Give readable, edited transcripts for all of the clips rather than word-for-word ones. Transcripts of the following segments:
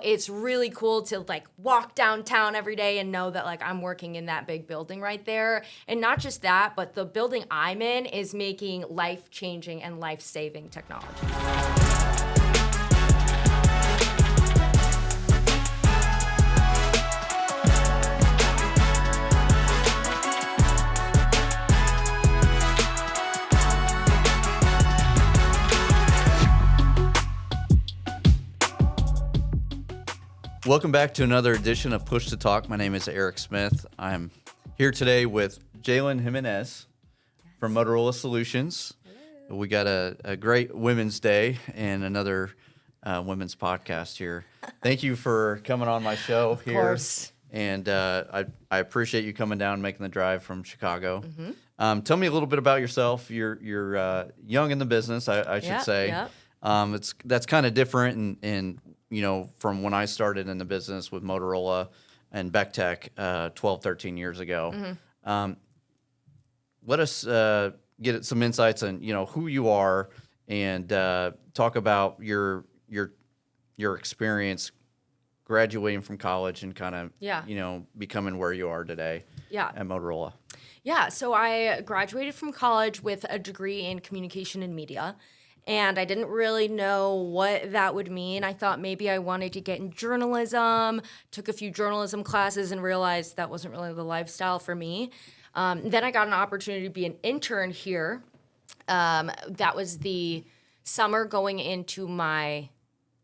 it's really cool to like walk downtown every day and know that like I'm working in that big building right there. And not just that, but the building I'm in is making life-changing and life-saving technology. Welcome back to another edition of Push to Talk. My name is Eric Smith. I'm here today with Jaylyn Jimenez from Motorola Solutions. Hello. We got a great Women's Day and another women's podcast here. Thank you for coming on my show here. Of course. And I appreciate you coming down and making the drive from Chicago. Mm-hmm. Tell me a little bit about yourself. You're young in the business, I should say. Yep. That's kind of different and you know, from when I started in the business with Motorola and Beck Tech 12, 13 years ago. Mm-hmm. Let us get some insights on, you know, who you are and talk about your experience graduating from college and kind of, you know, becoming where you are today at Motorola. Yeah, so I graduated from college with a degree in communication and media. And I didn't really know what that would mean. I thought maybe I wanted to get in journalism, took a few journalism classes and realized that wasn't really the lifestyle for me. Then I got an opportunity to be an intern here. That was the summer going into my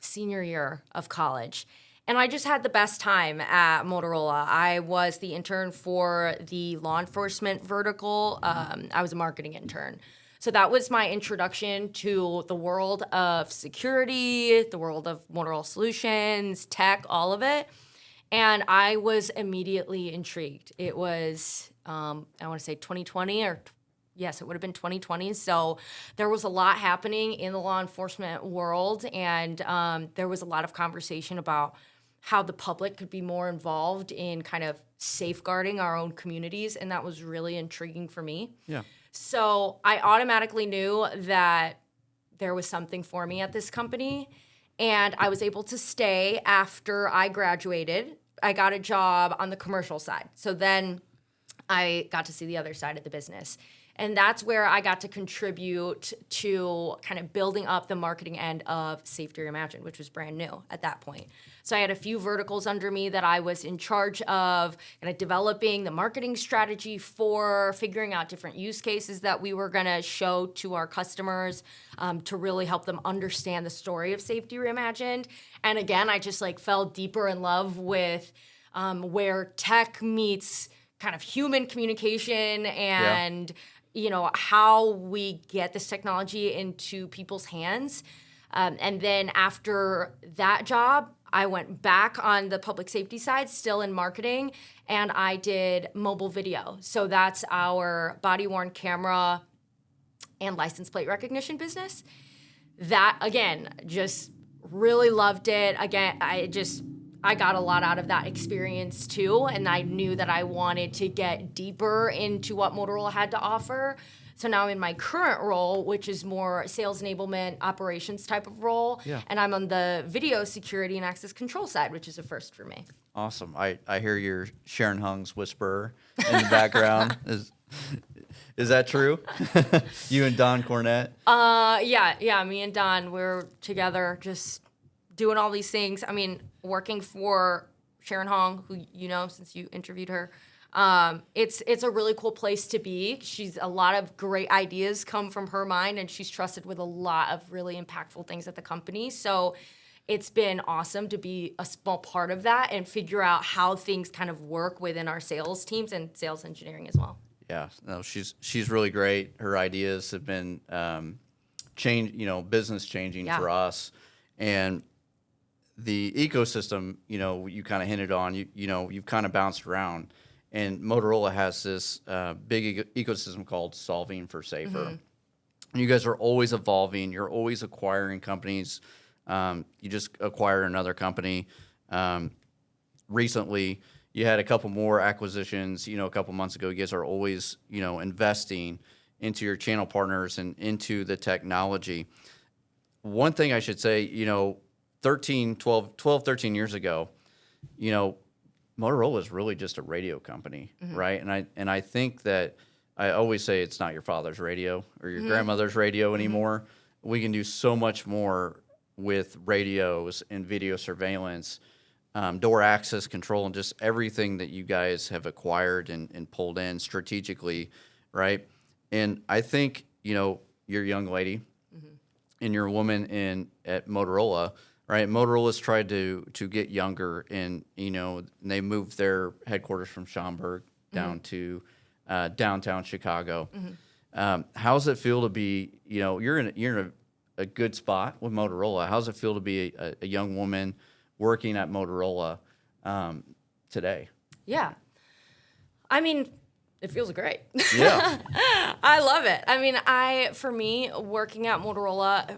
senior year of college. And I just had the best time at Motorola. I was the intern for the law enforcement vertical. I was a marketing intern. So that was my introduction to the world of security, the world of Motorola Solutions, tech, all of it. And I was immediately intrigued. It was, I want to say 2020 or yes, it would have been 2020. So there was a lot happening in the law enforcement world. And there was a lot of conversation about how the public could be more involved in kind of safeguarding our own communities. And that was really intriguing for me. Yeah. So I automatically knew that there was something for me at this company, and I was able to stay after I graduated. I got a job on the commercial side. So then I got to see the other side of the business. And that's where I got to contribute to kind of building up the marketing end of Safety Reimagined, which was brand new at that point. So I had a few verticals under me that I was in charge of kind of developing the marketing strategy for, figuring out different use cases that we were going to show to our customers to really help them understand the story of Safety Reimagined. And again, I just like fell deeper in love with where tech meets kind of human communication and you know, how we get this technology into people's hands. And then after that job, I went back on the public safety side, still in marketing, and I did mobile video. So that's our body-worn camera and license plate recognition business. That, again, just really loved it. Again, I got a lot out of that experience too, and I knew that I wanted to get deeper into what Motorola had to offer. So now in my current role, which is more sales enablement, operations type of role, and I'm on the video security and access control side, which is a first for me. Awesome. I hear your Sharon Hung's whisperer in the background. Is that true? You and Don Cornett? Yeah, me and Don, we're together just doing all these things. I mean, working for Sharon Hong, who you know since you interviewed her, it's a really cool place to be. She's a lot of great ideas come from her mind, and she's trusted with a lot of really impactful things at the company. So it's been awesome to be a small part of that and figure out how things kind of work within our sales teams and sales engineering as well. Yeah, no, she's really great. Her ideas have been business changing for us, and the ecosystem, you know, you kind of hinted on, you've kind of bounced around, and Motorola has this big ecosystem called Solving for Safer. Mm-hmm. You guys are always evolving. You're always acquiring companies. You just acquired another company recently. You had a couple more acquisitions, a couple months ago. You guys are always, investing into your channel partners and into the technology. One thing I should say, 12, 13 years ago, you know, Motorola is really just a radio company, right? And I think that I always say it's not your father's radio or your grandmother's radio anymore. We can do so much more with radios and video surveillance, door access control, and just everything that you guys have acquired and pulled in strategically, right? And I think, you know, you're a young lady and you're a woman at Motorola, right? Motorola's tried to get younger, and, you know, they moved their headquarters from Schaumburg down to downtown Chicago. How does it feel to be, you know, you're in a good spot with Motorola. How does it feel to be a young woman working at Motorola today? Yeah. I mean, it feels great. Yeah. I love it. I mean, for me, working at Motorola,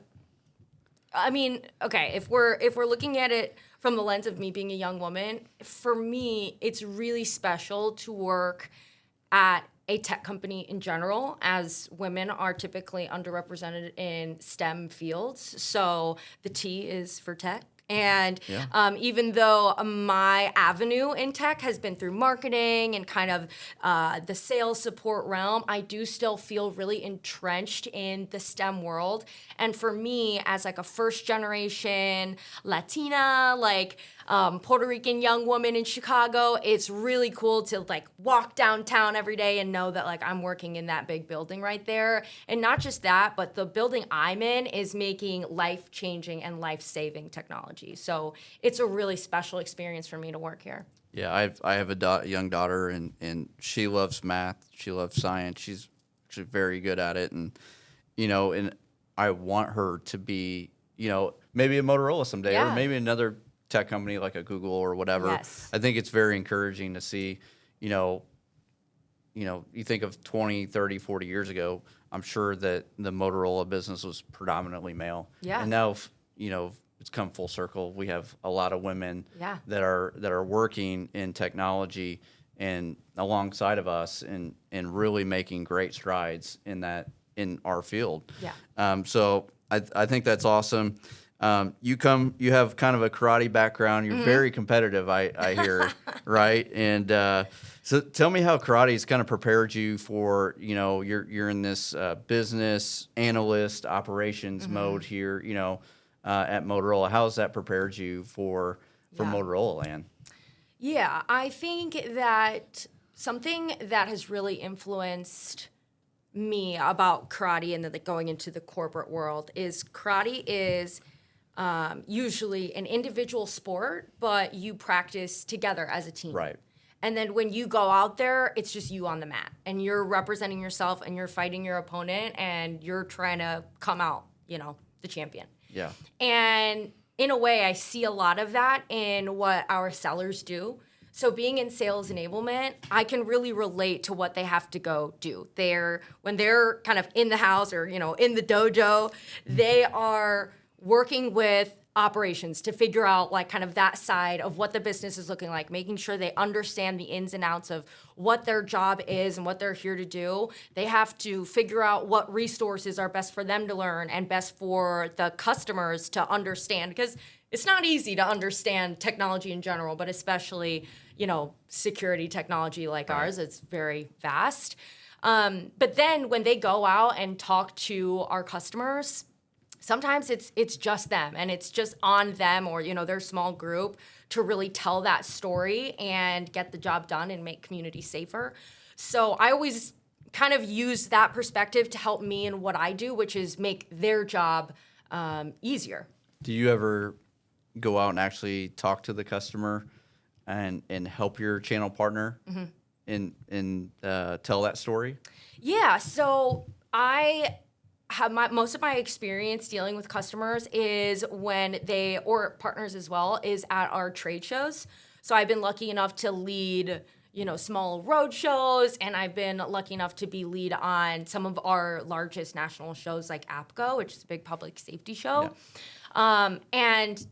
I mean, okay, if we're looking at it from the lens of me being a young woman, for me, it's really special to work at a tech company in general, as women are typically underrepresented in STEM fields. So the T is for tech. And even though my avenue in tech has been through marketing and kind of the sales support realm, I do still feel really entrenched in the STEM world. And for me, as like a first generation Latina, like Puerto Rican young woman in Chicago, it's really cool to like walk downtown every day and know that like I'm working in that big building right there. And not just that, but the building I'm in is making life-changing and life-saving technology. So it's a really special experience for me to work here. Yeah, I have a young daughter, and she loves math. She loves science. She's very good at it, and you know, and I want her to be, you know, maybe a Motorola someday, or maybe another tech company like a Google or whatever. Yes. I think it's very encouraging to see, you know, you think of 20, 30, 40 years ago, I'm sure that the Motorola business was predominantly male. Yeah. And now, you know, it's come full circle. We have a lot of women that are working in technology and alongside of us and really making great strides in our field. Yeah. So I think that's awesome. You have kind of a karate background. You're very competitive, I hear, right? And so tell me how karate's kind of prepared you for, you know, you're in this business analyst operations mode here, you know, at Motorola. How has that prepared you for Motorola land? Yeah, I think that something that has really influenced me about karate and then going into the corporate world is karate is usually an individual sport, but you practice together as a team. Right. And then when you go out there, it's just you on the mat and you're representing yourself and you're fighting your opponent and you're trying to come out, you know, the champion. Yeah. And in a way, I see a lot of that in what our sellers do. So being in sales enablement, I can really relate to what they have to go do. When they're kind of in the house or, you know, in the dojo, they are working with operations to figure out like kind of that side of what the business is looking like, making sure they understand the ins and outs of what their job is and what they're here to do. They have to figure out what resources are best for them to learn and best for the customers to understand, because it's not easy to understand technology in general, but especially, you know, security technology like ours. It's very vast. But then when they go out and talk to our customers, sometimes it's just them and it's just on them or, you know, their small group to really tell that story and get the job done and make community safer. So I always kind of use that perspective to help me in what I do, which is make their job easier. Do you ever go out and actually talk to the customer and help your channel partner and tell that story? Yeah, so I have most of my experience dealing with customers is when or partners as well, is at our trade shows. So I've been lucky enough to lead, you know, small road shows, and I've been lucky enough to be lead on some of our largest national shows like APCO, which is a big public safety show. Yeah. And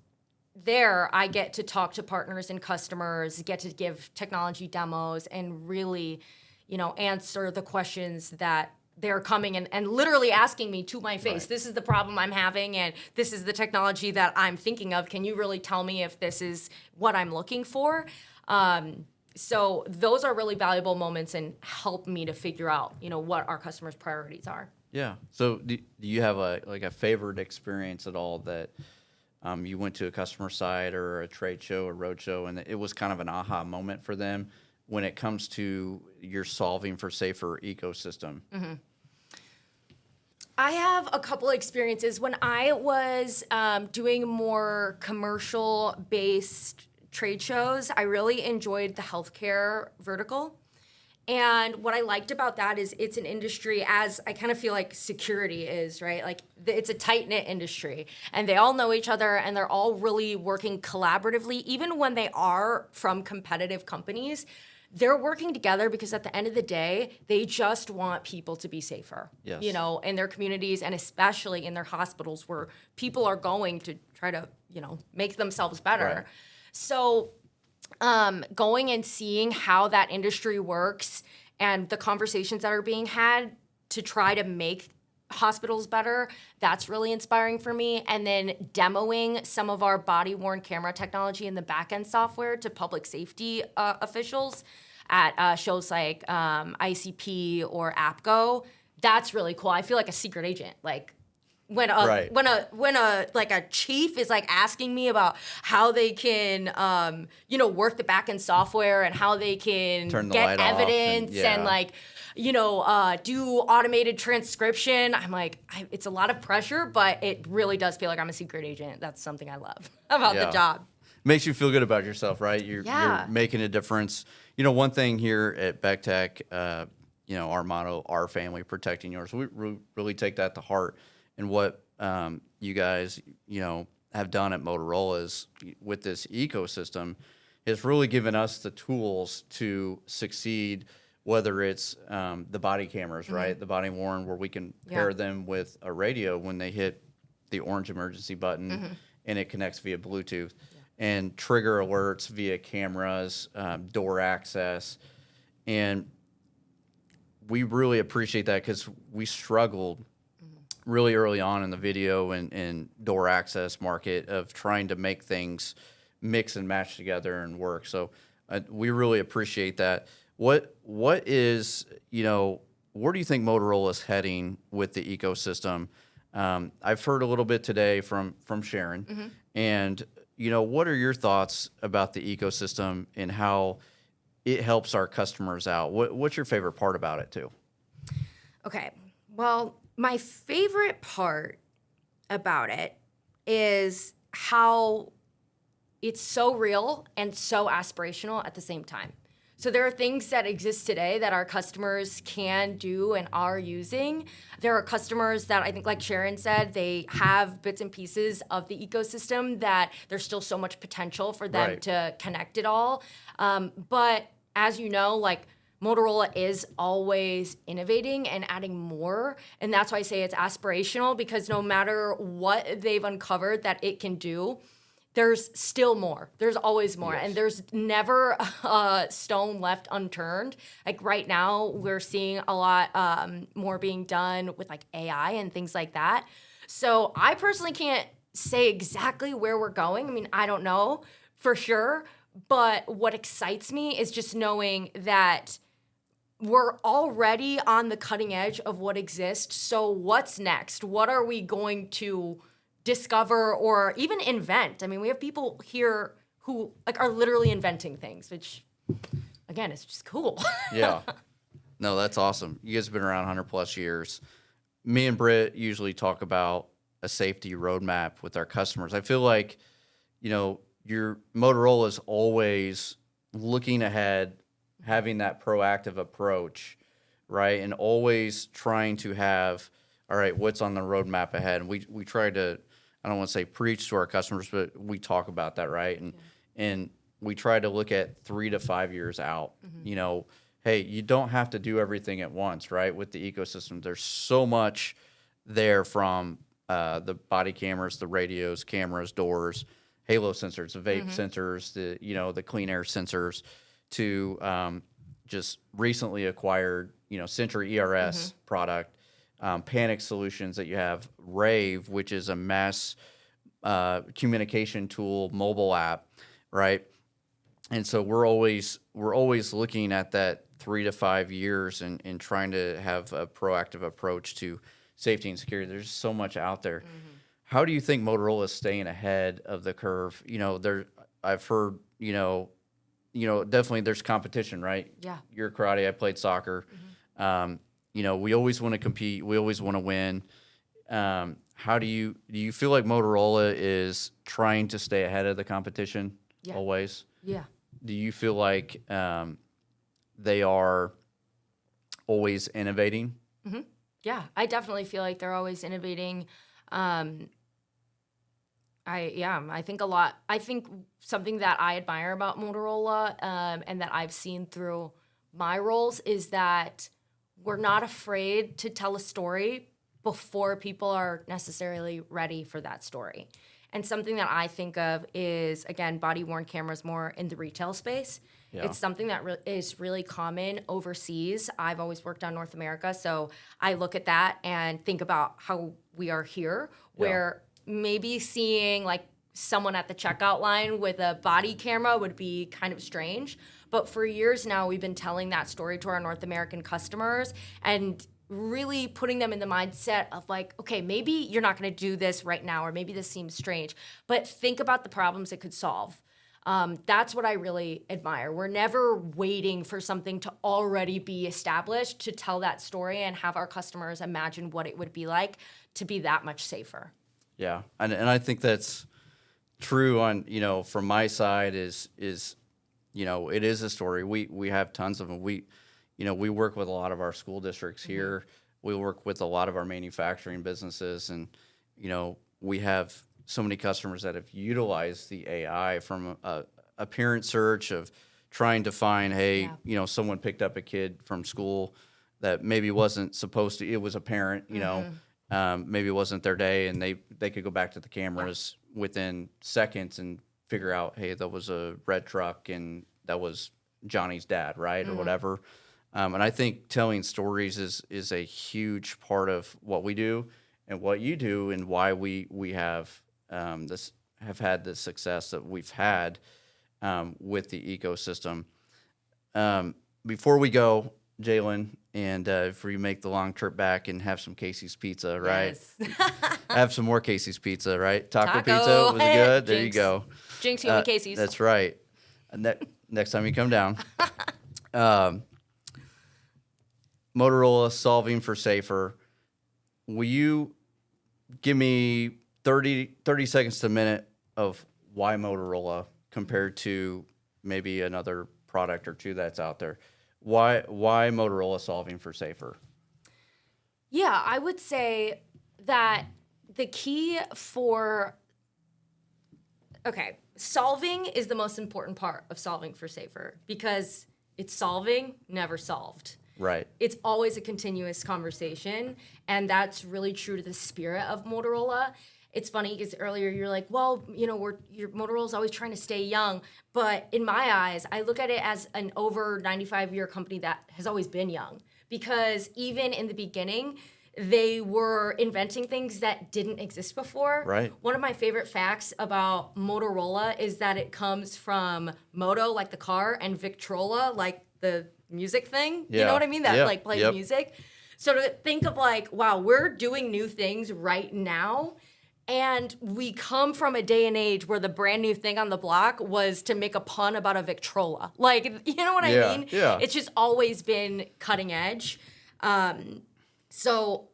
there I get to talk to partners and customers, get to give technology demos and really, you know, answer the questions that they're coming and literally asking me to my face, Right. this is the problem I'm having, and this is the technology that I'm thinking of. Can you really tell me if this is what I'm looking for? So those are really valuable moments and help me to figure out, what our customers' priorities are. Yeah. So do you have a favorite experience at all that you went to a customer site or a trade show or road show and it was kind of an aha moment for them when it comes to your solving for safer ecosystem? Mm-hmm. I have a couple of experiences. When I was doing more commercial-based trade shows, I really enjoyed the healthcare vertical. And what I liked about that is it's an industry, as I kind of feel like security is, right? Like it's a tight-knit industry and they all know each other and they're all really working collaboratively. Even when they are from competitive companies, they're working together because at the end of the day, they just want people to be safer, Yes. in their communities and especially in their hospitals where people are going to try to, make themselves better. Right. So going and seeing how that industry works and the conversations that are being had to try to make hospitals better, that's really inspiring for me. And then demoing some of our body-worn camera technology and the back-end software to public safety officials at shows like ICP or APCO, that's really cool. I feel like a secret agent. Like when a chief is like asking me about how they can work the back end software and how they can Turn the get light off evidence and do automated transcription. I'm like, it's a lot of pressure, but it really does feel like I'm a secret agent. That's something I love about the job. Makes you feel good about yourself, right? You're making a difference. One thing here at Beck Tech, our motto, our family protecting yours. We really take that to heart. And what you guys, have done at Motorola is with this ecosystem has really given us the tools to succeed, whether it's the body cameras, right? The body worn where we can pair them with a radio when they hit the orange emergency button and it connects via Bluetooth and trigger alerts via cameras, door access. And we really appreciate that because we struggled really early on in the video and door access market of trying to make things mix and match together and work. So we really appreciate that. What is, where do you think Motorola is heading with the ecosystem? I've heard a little bit today from Sharon. And, what are your thoughts about the ecosystem and how it helps our customers out? What's your favorite part about it too? Okay. Well, my favorite part about it is how it's so real and so aspirational at the same time. So there are things that exist today that our customers can do and are using. There are customers that I think, like Sharon said, they have bits and pieces of the ecosystem that there's still so much potential for them to connect it all. But as you know, like Motorola is always innovating and adding more. And that's why I say it's aspirational, because no matter what they've uncovered that it can do, there's still more. There's always more. Yes. And there's never a stone left unturned. Like right now, we're seeing a lot more being done with like AI and things like that. So I personally can't say exactly where we're going. I mean, I don't know for sure. But what excites me is just knowing that we're already on the cutting edge of what exists. So what's next? What are we going to discover or even invent? I mean, we have people here who like are literally inventing things, which again, is just cool. Yeah. No, that's awesome. You guys have been around 100 plus years. Me and Britt usually talk about a safety roadmap with our customers. I feel like, your Motorola is always looking ahead, having that proactive approach, right? And always trying to have, all right, what's on the roadmap ahead? And we try to, I don't want to say preach to our customers, but we talk about that, right? And we try to look at 3 to 5 years out. Hey, you don't have to do everything at once, right? With the ecosystem, there's so much there from the body cameras, the radios, cameras, doors, halo sensors, the vape sensors, the clean air sensors, to just recently acquired, Century ERS product, Panic Solutions that you have, Rave, which is a mass communication tool, mobile app, right? And so we're always looking at that 3 to 5 years and trying to have a proactive approach to safety and security. There's so much out there. How do you think Motorola is staying ahead of the curve? I've heard, definitely there's competition, right? Yeah. You're karate, I played soccer. We always want to compete. We always want to win. How do you feel like Motorola is trying to stay ahead of the competition always? Yeah. Do you feel like they are always innovating? Yeah, I definitely feel like they're always innovating. I think a lot. I think something that I admire about Motorola and that I've seen through my roles is that we're not afraid to tell a story before people are necessarily ready for that story. And something that I think of is, again, body-worn cameras more in the retail space. Yeah. It's something that is really common overseas. I've always worked on North America, so I look at that and think about how we are here, where maybe seeing like someone at the checkout line with a body camera would be kind of strange. But for years now, we've been telling that story to our North American customers and really putting them in the mindset of like, okay, maybe you're not going to do this right now, or maybe this seems strange, but think about the problems it could solve. That's what I really admire. We're never waiting for something to already be established to tell that story and have our customers imagine what it would be like to be that much safer. Yeah, and I think that's true on, from my side is it is a story. We have tons of them. We work with a lot of our school districts here. We work with a lot of our manufacturing businesses, and, we have so many customers that have utilized the AI from a parent search of trying to find, hey, someone picked up a kid from school that maybe wasn't supposed to, it was a parent, maybe it wasn't their day, and they could go back to the cameras within seconds and figure out, hey, that was a red truck and that was Johnny's dad, right, or whatever. And I think telling stories is a huge part of what we do and what you do and why we have had the success that we've had with the ecosystem. Before we go, Jaylyn, and if we make the long trip back and have some Casey's Pizza, right? Yes. Have some more Casey's Pizza, right? Taco pizza, was it good? There you go. Jinx, you owe me Casey's. That's right. Next time you come down. Motorola solving for safer. Will you give me 30 seconds to a minute of why Motorola compared to maybe another product or two that's out there? Why Motorola solving for safer? Yeah, I would say that the key for solving is the most important part of solving for safer, because it's solving, never solved. Right. It's always a continuous conversation, and that's really true to the spirit of Motorola. It's funny because earlier you're like, well, Motorola's always trying to stay young, but in my eyes, I look at it as an over 95-year company that has always been young, because even in the beginning, they were inventing things that didn't exist before. Right. One of my favorite facts about Motorola is that it comes from moto, like the car, and Victrola, like the music thing. Yeah. You know what I mean? That plays Yep. music. So to think of like, wow, we're doing new things right now. And we come from a day and age where the brand new thing on the block was to make a pun about a Victrola. Like, you know what I mean? Yeah. It's just always been cutting edge. So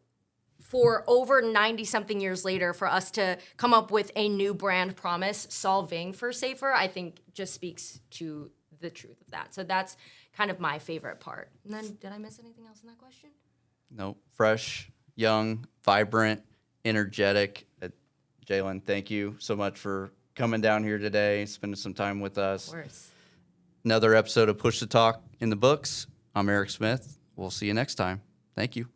for over 90-something years later, for us to come up with a new brand promise solving for safer, I think just speaks to the truth of that. So that's kind of my favorite part. And then, did I miss anything else in that question? No. Fresh, young, vibrant, energetic. Jaylyn, thank you so much for coming down here today, spending some time with us. Of course. Another episode of Push the Talk in the books. I'm Eric Smith. We'll see you next time. Thank you.